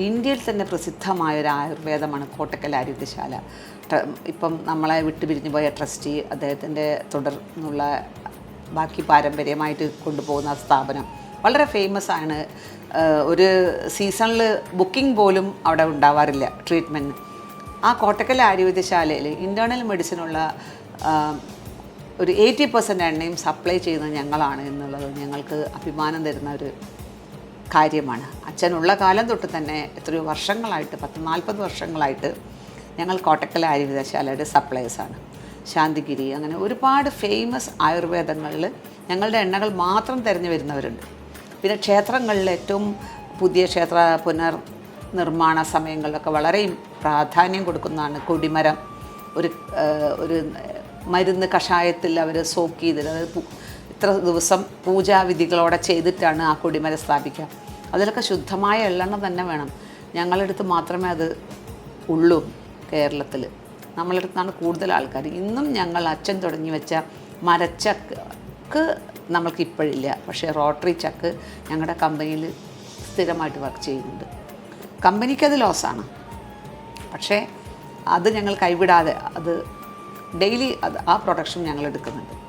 ഇന്ത്യയിൽ തന്നെ പ്രസിദ്ധമായൊരു ആയുർവേദമാണ് കോട്ടക്കൽ ആയുർവേദശാല. ഇപ്പം നമ്മളെ വിട്ടുപിരിഞ്ഞു പോയ ട്രസ്റ്റി, അദ്ദേഹത്തിൻ്റെ തുടർന്നുള്ള ബാക്കി പാരമ്പര്യമായിട്ട് കൊണ്ടുപോകുന്ന സ്ഥാപനം വളരെ ഫേമസ് ആണ്. ഒരു സീസണിൽ ബുക്കിംഗ് പോലും അവിടെ ഉണ്ടാവാറില്ല ട്രീറ്റ്മെൻറ്റിന്. ആ കോട്ടക്കൽ ആയുർവേദശാലയിൽ ഇൻറ്റേർണൽ മെഡിസിനുള്ള ഒരു 80% എണ്ണയും സപ്ലൈ ചെയ്യുന്നത് ഞങ്ങളാണ് എന്നുള്ളത് ഞങ്ങൾക്ക് അഭിമാനം തരുന്ന ഒരു കാര്യമാണ്. അച്ഛനുള്ള കാലം തൊട്ട് തന്നെ എത്രയോ വർഷങ്ങളായിട്ട് 40 വർഷങ്ങളായിട്ട് ഞങ്ങൾ കോട്ടക്കൽ ആയുർവേദശാലയുടെ സപ്ലൈസാണ്. ശാന്തിഗിരി, അങ്ങനെ ഒരുപാട് ഫേമസ് ആയുർവേദങ്ങളിൽ ഞങ്ങളുടെ എണ്ണകൾ മാത്രം തിരഞ്ഞു വരുന്നവരുണ്ട്. പിന്നെ ക്ഷേത്രങ്ങളിൽ ഏറ്റവും പുതിയ ക്ഷേത്ര പുനർനിർമ്മാണ സമയങ്ങളിലൊക്കെ വളരെ പ്രാധാന്യം കൊടുക്കുന്നതാണ് കൊടിമരം. ഒരു മരുന്ന് കഷായത്തിൽ അവർ സോക്ക് ചെയ്തിട്ട്, അതായത് ഇത്ര ദിവസം പൂജാവിധികളോടെ ചെയ്തിട്ടാണ് ആ കൊടിമരം സ്ഥാപിക്കുക. അതിലൊക്കെ ശുദ്ധമായ എള്ളെണ്ണ തന്നെ വേണം. ഞങ്ങളടുത്ത് മാത്രമേ അത് ഉള്ളൂ കേരളത്തിൽ. നമ്മളടുത്താണ് കൂടുതൽ ആൾക്കാർ. ഇന്നും ഞങ്ങൾ അച്ഛൻ തുടങ്ങി വെച്ച മരച്ചക്ക് നമ്മൾക്കിപ്പോഴില്ല, പക്ഷേ റോട്ടറി ചക്ക് ഞങ്ങളുടെ കമ്പനിയിൽ സ്ഥിരമായിട്ട് വർക്ക് ചെയ്യുന്നുണ്ട്. കമ്പനിക്കത് ലോസാണ്, പക്ഷേ അത് ഞങ്ങൾ കൈവിടാതെ അത് ഡെയിലി ആ പ്രൊഡക്ഷൻ ഞങ്ങൾ എടുക്കുന്നുണ്ട്.